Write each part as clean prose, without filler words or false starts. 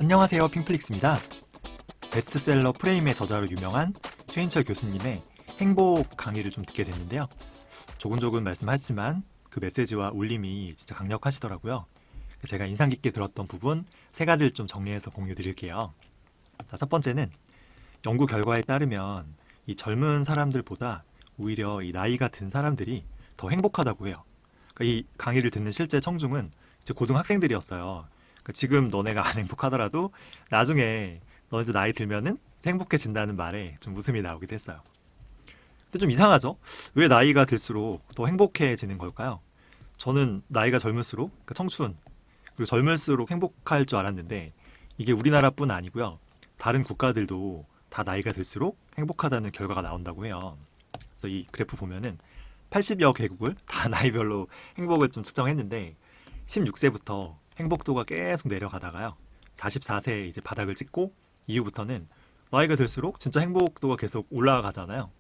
안녕하세요, 핑플릭스입니다. 베스트셀러 프레임의 저자로 유명한 최인철 교수님의 행복 강의를 좀 듣게 됐는데요. 조근조근 말씀하셨지만 그 메시지와 울림이 진짜 강력하시더라고요. 제가 인상 깊게 들었던 부분 세 가지를 좀 정리해서 공유 드릴게요. 자, 첫 번째는 연구 결과에 따르면 이 젊은 사람들보다 오히려 이 나이가 든 사람들이 더 행복하다고 해요. 그러니까 이 강의를 듣는 실제 청중은 이제 고등학생들이었어요. 그러니까 지금 너네가 안 행복하더라도 나중에 너네도 나이 들면은 행복해진다는 말에 좀 웃음이 나오기도 했어요. 근데 좀 이상하죠? 왜 나이가 들수록 더 행복해지는 걸까요? 저는 나이가 젊을수록, 그러니까 청춘, 그리고 젊을수록 행복할 줄 알았는데 이게 우리나라뿐 아니고요. 다른 국가들도 다 나이가 들수록 행복하다는 결과가 나온다고 해요. 그래서 이 그래프 보면은 80여 개국을 다 나이별로 행복을 좀 측정했는데 16세부터 행복도가 계속 내려가다가요. 44세에 이제 바닥을 찍고 이후부터는 나이가 들수록 진짜 행복도가 계속 올라가잖아요.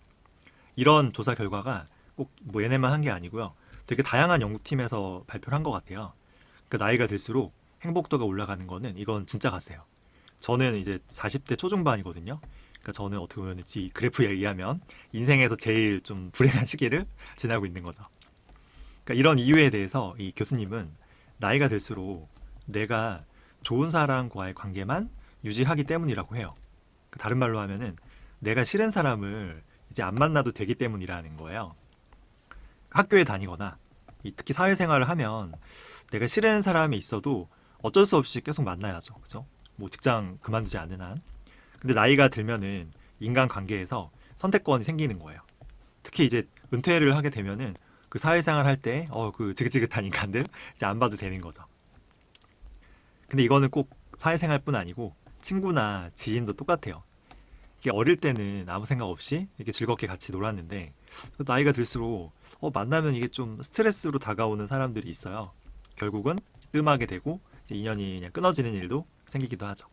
이런 조사 결과가 꼭 뭐 얘네만 한 게 아니고요. 되게 다양한 연구팀에서 발표를 한 것 같아요. 그러니까 나이가 들수록 행복도가 올라가는 거는 이건 진짜 같아요. 저는 이제 40대 초중반이거든요. 그러니까 저는 어떻게 보면 이 그래프에 의하면 인생에서 제일 좀 불행한 시기를 지나고 있는 거죠. 그러니까 이런 이유에 대해서 이 교수님은 나이가 들수록 내가 좋은 사람과의 관계만 유지하기 때문이라고 해요. 다른 말로 하면은 내가 싫은 사람을 이제 안 만나도 되기 때문이라는 거예요. 학교에 다니거나 특히 사회생활을 하면 내가 싫은 사람이 있어도 어쩔 수 없이 계속 만나야죠. 그죠? 뭐 직장 그만두지 않는 한. 근데 나이가 들면은 인간관계에서 선택권이 생기는 거예요. 특히 이제 은퇴를 하게 되면은 그 사회생활 할 때 그 지긋지긋한 인간들 이제 안 봐도 되는 거죠. 근데 이거는 꼭 사회생활뿐 아니고 친구나 지인도 똑같아요. 이게 어릴 때는 아무 생각 없이 이렇게 즐겁게 같이 놀았는데 나이가 들수록 만나면 이게 좀 스트레스로 다가오는 사람들이 있어요. 결국은 뜸하게 되고 이제 인연이 그냥 끊어지는 일도 생기기도 하죠.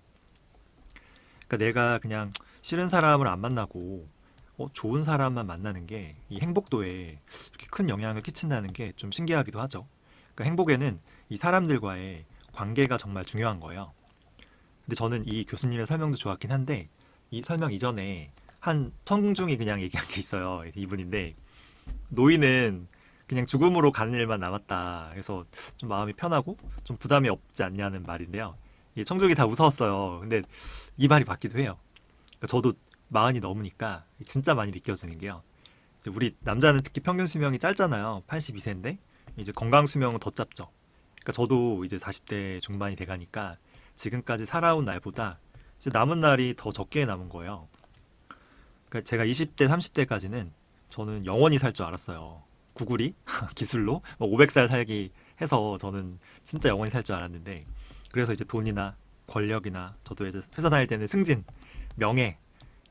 그러니까 내가 그냥 싫은 사람을 안 만나고 좋은 사람만 만나는 게 이 행복도에 이렇게 큰 영향을 끼친다는 게 좀 신기하기도 하죠. 그러니까 행복에는 이 사람들과의 관계가 정말 중요한 거예요. 근데 저는 이 교수님의 설명도 좋았긴 한데 이 설명 이전에 한 청중이 그냥 얘기한 게 있어요. 이분인데 노인은 그냥 죽음으로 가는 일만 남았다. 그래서 좀 마음이 편하고 좀 부담이 없지 않냐는 말인데요. 이 청중이 다 무서웠어요. 근데 이 말이 맞기도 해요. 그러니까 저도 마흔이 넘으니까 진짜 많이 느껴지는 게요. 이제 우리 남자는 특히 평균 수명이 짧잖아요. 82세인데 이제 건강 수명은 더 짧죠. 그러니까 저도 이제 40대 중반이 돼가니까 지금까지 살아온 날보다 이제 남은 날이 더 적게 남은 거예요. 그러니까 제가 20대, 30대까지는 저는 영원히 살 줄 알았어요. 구글이 기술로 500살 살기 해서 저는 진짜 영원히 살 줄 알았는데 그래서 이제 돈이나 권력이나 저도 이제 회사 다닐 때는 승진, 명예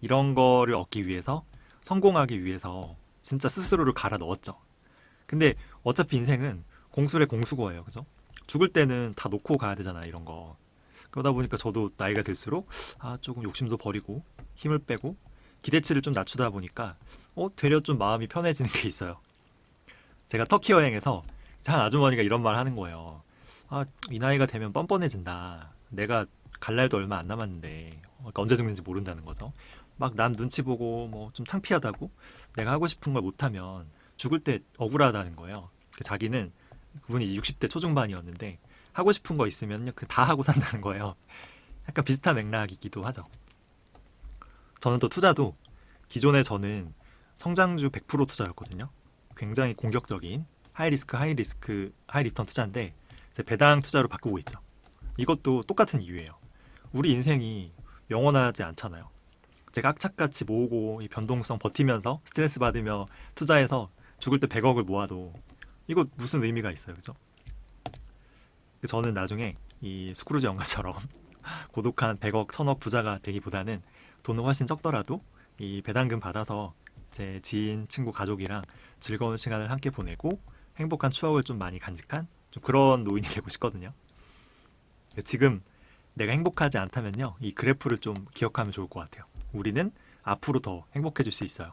이런 거를 얻기 위해서 성공하기 위해서 진짜 스스로를 갈아 넣었죠. 근데 어차피 인생은 공술의 공수거예요. 그죠? 죽을 때는 다 놓고 가야 되잖아, 이런 거. 그러다 보니까 저도 나이가 들수록 조금 욕심도 버리고 힘을 빼고 기대치를 좀 낮추다 보니까 되려 좀 마음이 편해지는 게 있어요. 제가 터키 여행에서 한 아주머니가 이런 말 하는 거예요. 이 나이가 되면 뻔뻔해진다. 내가 갈 날도 얼마 안 남았는데 그러니까 언제 죽는지 모른다는 거죠. 막 남 눈치 보고 뭐 좀 창피하다고 내가 하고 싶은 걸 못하면 죽을 때 억울하다는 거예요. 자기는 그분이 60대 초중반이었는데 하고 싶은 거 있으면 다 하고 산다는 거예요. 약간 비슷한 맥락이기도 하죠. 저는 또 투자도 기존에 저는 성장주 100% 투자였거든요. 굉장히 공격적인 하이 리스크 하이 리턴 투자인데 이제 배당 투자로 바꾸고 있죠. 이것도 똑같은 이유예요. 우리 인생이 영원하지 않잖아요. 제가 악착같이 모으고 이 변동성 버티면서 스트레스 받으며 투자해서 죽을 때 100억을 모아도 이거 무슨 의미가 있어요, 그죠? 저는 나중에 이 스크루지 영가처럼 고독한 100억, 1000억 부자가 되기보다는 돈은 훨씬 적더라도 이 배당금 받아서 제 지인, 친구, 가족이랑 즐거운 시간을 함께 보내고 행복한 추억을 좀 많이 간직한 좀 그런 노인이 되고 싶거든요. 지금 내가 행복하지 않다면요, 이 그래프를 좀 기억하면 좋을 것 같아요. 우리는 앞으로 더 행복해질 수 있어요.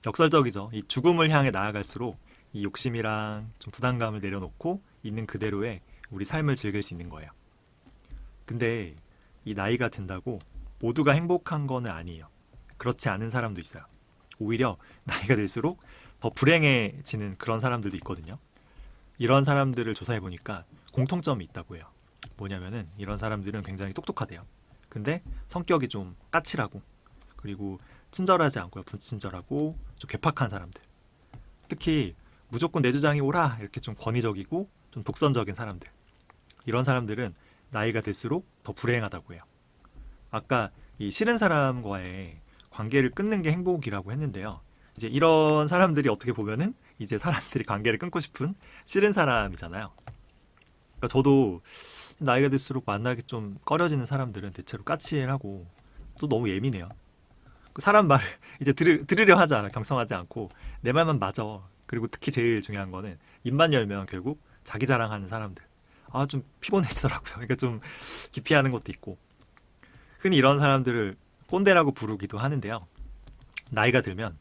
역설적이죠. 이 죽음을 향해 나아갈수록 이 욕심이랑 좀 부담감을 내려놓고 있는 그대로의 우리 삶을 즐길 수 있는 거예요. 근데 이 나이가 든다고 모두가 행복한 거는 아니에요. 그렇지 않은 사람도 있어요. 오히려 나이가 들수록 더 불행해지는 그런 사람들도 있거든요. 이런 사람들을 조사해 보니까 공통점이 있다고 해요. 뭐냐면은 이런 사람들은 굉장히 똑똑하대요. 근데 성격이 좀 까칠하고, 그리고 친절하지 않고요. 분친절하고 좀 괴팍한 사람들. 특히 무조건 내 주장이 옳아 이렇게 좀 권위적이고 좀 독선적인 사람들. 이런 사람들은 나이가 들수록 더 불행하다고 해요. 아까 이 싫은 사람과의 관계를 끊는 게 행복이라고 했는데요. 이제 이런 사람들이 어떻게 보면은 이제 사람들이 관계를 끊고 싶은 싫은 사람이잖아요. 그러니까 저도 나이가 들수록 만나기 좀 꺼려지는 사람들은 대체로 까칠하고 또 너무 예민해요. 그 사람 말 이제 들으려 하지 않아. 경청하지 않고 내 말만 맞아. 그리고 특히 제일 중요한 거는 입만 열면 결국 자기 자랑하는 사람들. 아, 좀 피곤해지더라고요. 그러니까 좀 기피하는 것도 있고. 흔히 이런 사람들을 꼰대라고 부르기도 하는데요. 나이가 들면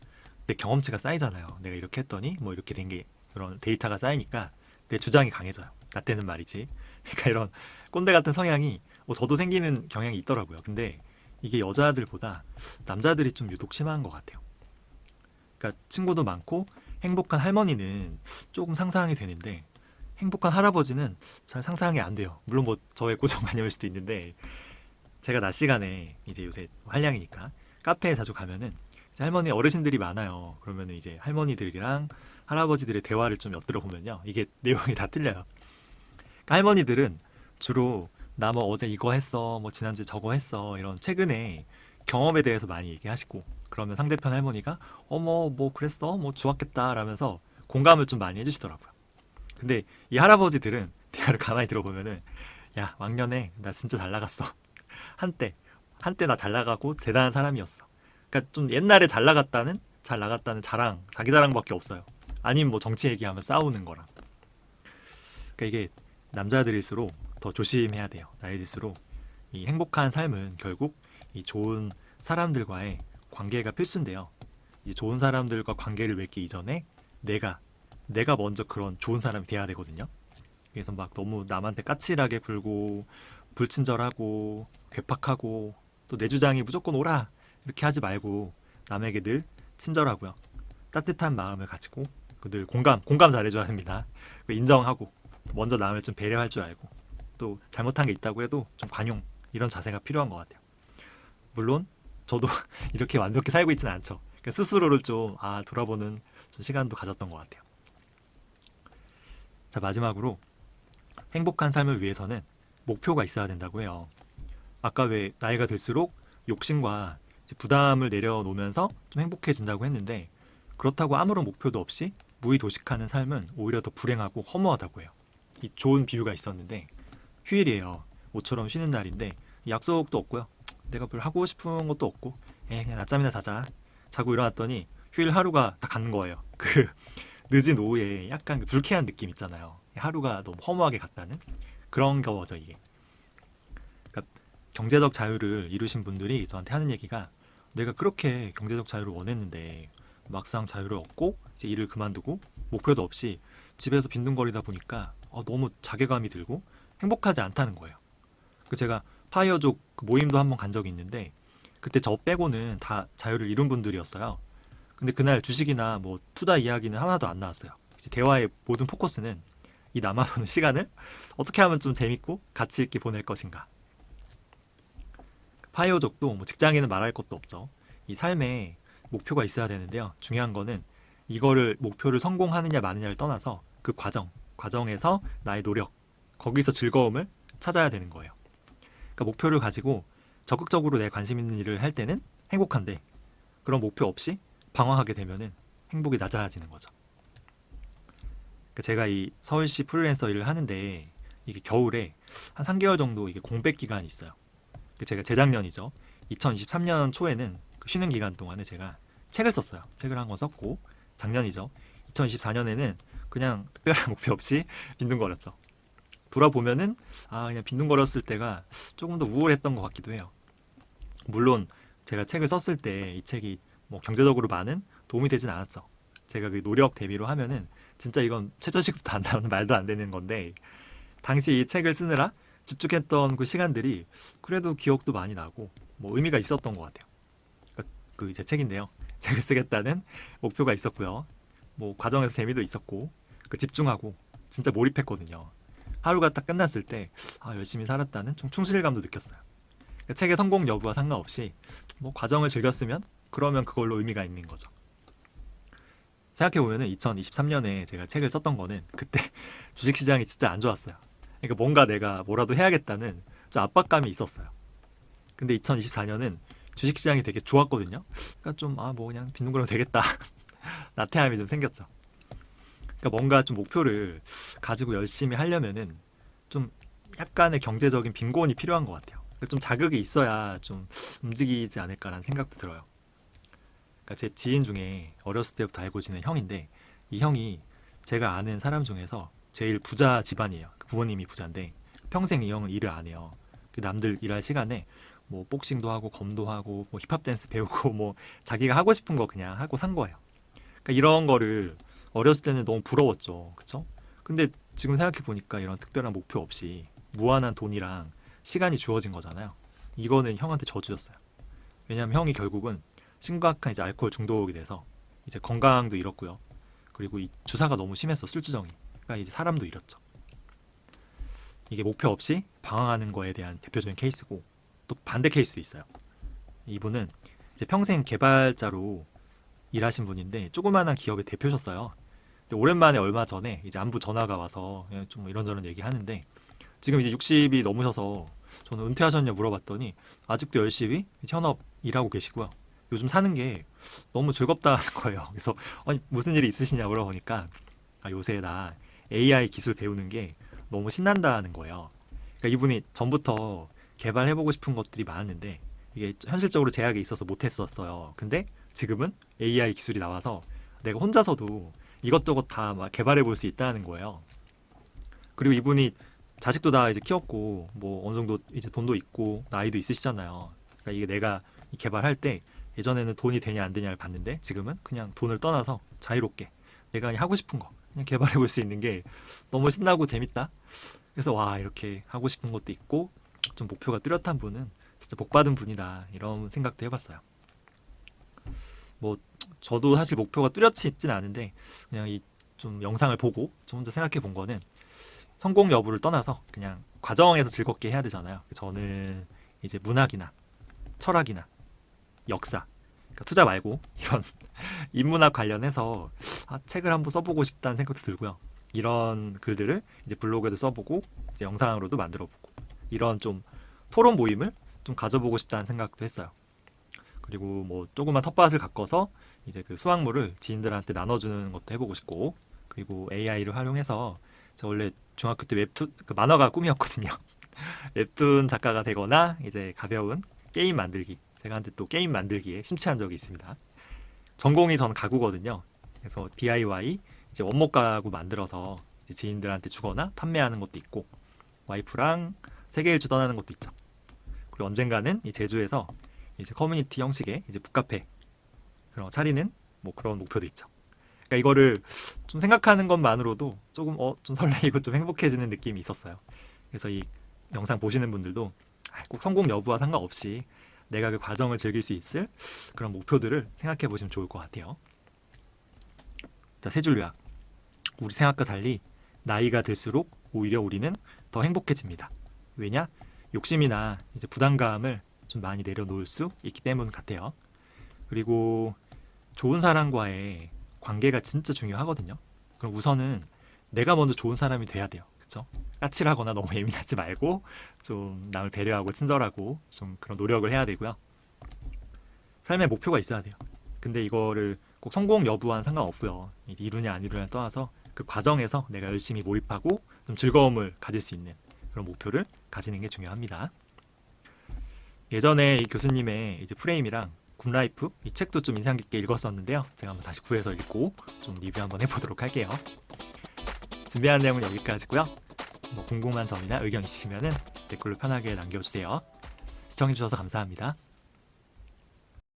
내 경험치가 쌓이잖아요. 내가 이렇게 했더니 뭐 이렇게 된 게, 그런 데이터가 쌓이니까 내 주장이 강해져요. 나 때는 말이지. 그러니까 이런 꼰대 같은 성향이 저도 생기는 경향이 있더라고요. 근데 이게 여자들보다 남자들이 좀 유독 심한 것 같아요. 그러니까 친구도 많고 행복한 할머니는 조금 상상이 되는데 행복한 할아버지는 잘 상상이 안 돼요. 물론 뭐 저의 고정관념일 수도 있는데, 제가 낮 시간에 이제 요새 한량이니까 카페에 자주 가면은 이제 할머니 어르신들이 많아요. 그러면은 이제 할머니들이랑 할아버지들의 대화를 좀 엿들어 보면요, 이게 내용이 다 틀려요. 그러니까 할머니들은 주로 나 뭐 어제 이거 했어, 뭐 지난주에 저거 했어, 이런 최근에 경험에 대해서 많이 얘기하시고, 그러면 상대편 할머니가 어머 뭐 그랬어, 뭐 좋았겠다 라면서 공감을 좀 많이 해주시더라고요. 근데 이 할아버지들은 대화를 가만히 들어보면은 야, 왕년에 나 진짜 잘 나갔어. 한때 한때 나 잘 나가고 대단한 사람이었어. 그러니까 좀 옛날에 잘 나갔다는 자랑, 자기 자랑밖에 없어요. 아니면 뭐 정치 얘기하면 싸우는 거랑. 그러니까 이게 남자들일수록 더 조심해야 돼요. 나이 들수록 이 행복한 삶은 결국 이 좋은 사람들과의 관계가 필수인데요. 이 좋은 사람들과 관계를 맺기 이전에 내가 내가 먼저 그런 좋은 사람이 돼야 되거든요. 그래서 막 너무 남한테 까칠하게 굴고 불친절하고 괴팍하고 또 내 주장이 무조건 옳아 이렇게 하지 말고 남에게 늘 친절하고요. 따뜻한 마음을 가지고 늘 공감 잘해줘야 합니다. 인정하고 먼저 남을 좀 배려할 줄 알고 또 잘못한 게 있다고 해도 좀 관용, 이런 자세가 필요한 것 같아요. 물론 저도 이렇게 완벽히 살고 있지는 않죠. 그러니까 스스로를 좀 돌아보는 좀 시간도 가졌던 것 같아요. 자, 마지막으로 행복한 삶을 위해서는 목표가 있어야 된다고 해요. 아까 왜 나이가 들수록 욕심과 이제 부담을 내려놓으면서 좀 행복해진다고 했는데, 그렇다고 아무런 목표도 없이 무의도식하는 삶은 오히려 더 불행하고 허무하다고 해요. 이 좋은 비유가 있었는데, 휴일이에요. 모처럼 쉬는 날인데 약속도 없고요. 내가 별 하고 싶은 것도 없고 그냥 낮잠이나 자자. 자고 일어났더니 휴일 하루가 다 간 거예요. 그 늦은 오후에 약간 그 불쾌한 느낌 있잖아요. 하루가 너무 허무하게 갔다는 그런 거죠 이게. 그러니까 경제적 자유를 이루신 분들이 저한테 하는 얘기가, 내가 그렇게 경제적 자유를 원했는데 막상 자유를 얻고 이제 일을 그만두고 목표도 없이 집에서 빈둥거리다 보니까 너무 자괴감이 들고 행복하지 않다는 거예요. 그 제가 파이어족 그 모임도 한번 간 적이 있는데, 그때 저 빼고는 다 자유를 이룬 분들이었어요. 근데 그날 주식이나 뭐 투자 이야기는 하나도 안 나왔어요. 이제 대화의 모든 포커스는 이 남아도는 시간을 어떻게 하면 좀 재밌고 가치 있게 보낼 것인가. 파이어족도 뭐 직장에는 말할 것도 없죠. 이 삶에 목표가 있어야 되는데요. 중요한 거는 이거를 목표를 성공하느냐 마느냐를 떠나서 그 과정에서 나의 노력, 거기서 즐거움을 찾아야 되는 거예요. 그러니까 목표를 가지고 적극적으로 내 관심 있는 일을 할 때는 행복한데, 그런 목표 없이 방황하게 되면은 행복이 낮아지는 거죠. 그러니까 제가 이 서울시 프리랜서 일을 하는데, 이게 겨울에 한 3개월 정도 이게 공백 기간이 있어요. 제가 재작년이죠. 2023년 초에는 그 쉬는 기간 동안에 제가 책을 썼어요. 책을 한 권 썼고, 작년이죠. 2024년에는 그냥 특별한 목표 없이 빈둥거렸죠. 돌아보면은 그냥 빈둥거렸을 때가 조금 더 우월했던 것 같기도 해요. 물론 제가 책을 썼을 때 이 책이 뭐 경제적으로 많은 도움이 되진 않았죠. 제가 그 노력 대비로 하면은 진짜 이건 최저시급도 안 나오는 말도 안 되는 건데, 당시 이 책을 쓰느라 집중했던 그 시간들이 그래도 기억도 많이 나고 뭐 의미가 있었던 것 같아요. 그 제 책인데요. 책을 쓰겠다는 목표가 있었고요. 뭐 과정에서 재미도 있었고 그 집중하고 진짜 몰입했거든요. 하루가 딱 끝났을 때 열심히 살았다는 좀 충실감도 느꼈어요. 그러니까 책의 성공 여부와 상관없이 뭐 과정을 즐겼으면 그러면 그걸로 의미가 있는 거죠. 생각해보면 2023년에 제가 책을 썼던 거는 그때 주식시장이 진짜 안 좋았어요. 그러니까 뭔가 내가 뭐라도 해야겠다는 좀 압박감이 있었어요. 근데 2024년은 주식시장이 되게 좋았거든요. 그러니까 좀 뭐 그냥 빈둥거리면 되겠다. 나태함이 좀 생겼죠. 그러니까 뭔가 좀 목표를 가지고 열심히 하려면은 좀 약간의 경제적인 빈곤이 필요한 것 같아요. 그러니까 좀 자극이 있어야 좀 움직이지 않을까라는 생각도 들어요. 그러니까 제 지인 중에 어렸을 때부터 알고 지낸 형인데 이 형이 제가 아는 사람 중에서 제일 부자 집안이에요. 그 부모님이 부자인데 평생 이 형은 일을 안 해요. 그 남들 일할 시간에 뭐 복싱도 하고 검도 하고 뭐 힙합 댄스 배우고 뭐 자기가 하고 싶은 거 그냥 하고 산 거예요. 그러니까 이런 거를 어렸을 때는 너무 부러웠죠. 그쵸? 근데 지금 생각해 보니까 이런 특별한 목표 없이 무한한 돈이랑 시간이 주어진 거잖아요. 이거는 형한테 저주였어요. 왜냐하면 형이 결국은 심각한 이제 알코올 중독이 돼서 이제 건강도 잃었고요. 그리고 이 주사가 너무 심했어, 술주정이. 그러니까 이제 사람도 잃었죠. 이게 목표 없이 방황하는 거에 대한 대표적인 케이스고 또 반대 케이스도 있어요. 이분은 이제 평생 개발자로 일하신 분인데 조그마한 기업의 대표셨어요. 근데 오랜만에 얼마 전에 이제 안부 전화가 와서 좀 이런저런 얘기하는데 지금 이제 60이 넘으셔서 저는 은퇴하셨냐 물어봤더니 아직도 열심히 현업 일하고 계시고요. 요즘 사는 게 너무 즐겁다는 거예요. 그래서 아니 무슨 일이 있으시냐 물어보니까 요새 나 AI 기술 배우는 게 너무 신난다는 거예요. 그러니까 이분이 전부터 개발해보고 싶은 것들이 많았는데 이게 현실적으로 제약이 있어서 못했었어요. 근데 지금은 AI 기술이 나와서 내가 혼자서도 이것저것 다 막 개발해볼 수 있다는 거예요. 그리고 이분이 자식도 다 이제 키웠고 뭐 어느 정도 이제 돈도 있고 나이도 있으시잖아요. 그러니까 이게 내가 개발할 때 예전에는 돈이 되냐 안 되냐를 봤는데 지금은 그냥 돈을 떠나서 자유롭게 내가 그냥 하고 싶은 거 그냥 개발해 볼 수 있는 게 너무 신나고 재밌다. 그래서 와 이렇게 하고 싶은 것도 있고 좀 목표가 뚜렷한 분은 진짜 복 받은 분이다 이런 생각도 해봤어요. 뭐 저도 사실 목표가 뚜렷이 있진 않은데 그냥 이 좀 영상을 보고 좀 혼자 생각해 본 거는 성공 여부를 떠나서 그냥 과정에서 즐겁게 해야 되잖아요. 저는 이제 문학이나 철학이나 역사, 그러니까 투자 말고 이런 인문학 관련해서 책을 한번 써보고 싶다는 생각도 들고요. 이런 글들을 이제 블로그에도 써보고 이제 영상으로도 만들어보고 이런 좀 토론 모임을 좀 가져보고 싶다는 생각도 했어요. 그리고 뭐 조그만 텃밭을 가꿔서 이제 그 수확물을 지인들한테 나눠주는 것도 해보고 싶고 그리고 AI를 활용해서 저 원래 중학교 때 웹툰 그 만화가 꿈이었거든요. 웹툰 작가가 되거나 이제 가벼운 게임 만들기 제가 한때 또 게임 만들기에 심취한 적이 있습니다. 전공이 저는 가구거든요. 그래서 DIY 이제 원목 가구 만들어서 이제 지인들한테 주거나 판매하는 것도 있고 와이프랑 세계일주 떠나는 것도 있죠. 그리고 언젠가는 이 제주에서 이제 커뮤니티 형식의 이제 북카페 그런 거 차리는 뭐 그런 목표도 있죠. 그러니까 이거를 좀 생각하는 것만으로도 조금 좀 설레이고 좀 행복해지는 느낌이 있었어요. 그래서 이 영상 보시는 분들도 꼭 성공 여부와 상관없이 내가 그 과정을 즐길 수 있을 그런 목표들을 생각해 보시면 좋을 것 같아요. 자, 세 줄 요약. 우리 생각과 달리 나이가 들수록 오히려 우리는 더 행복해집니다. 왜냐? 욕심이나 이제 부담감을 좀 많이 내려놓을 수 있기 때문 같아요. 그리고 좋은 사람과의 관계가 진짜 중요하거든요. 그럼 우선은 내가 먼저 좋은 사람이 돼야 돼요. 그렇죠? 까칠하거나 너무 예민하지 말고 좀 남을 배려하고 친절하고 좀 그런 노력을 해야 되고요. 삶에 목표가 있어야 돼요. 근데 이거를 꼭 성공 여부와는 상관없고요. 이제 이루냐 안 이루냐를 떠나서 그 과정에서 내가 열심히 몰입하고 좀 즐거움을 가질 수 있는 그런 목표를 가지는 게 중요합니다. 예전에 이 교수님의 이제 프레임이랑 굿라이프 이 책도 좀 인상 깊게 읽었었는데요. 제가 한번 다시 구해서 읽고 좀 리뷰 한번 해보도록 할게요. 준비한 내용은 여기까지고요. 뭐 궁금한 점이나 의견 있으시면 댓글로 편하게 남겨주세요. 시청해주셔서 감사합니다.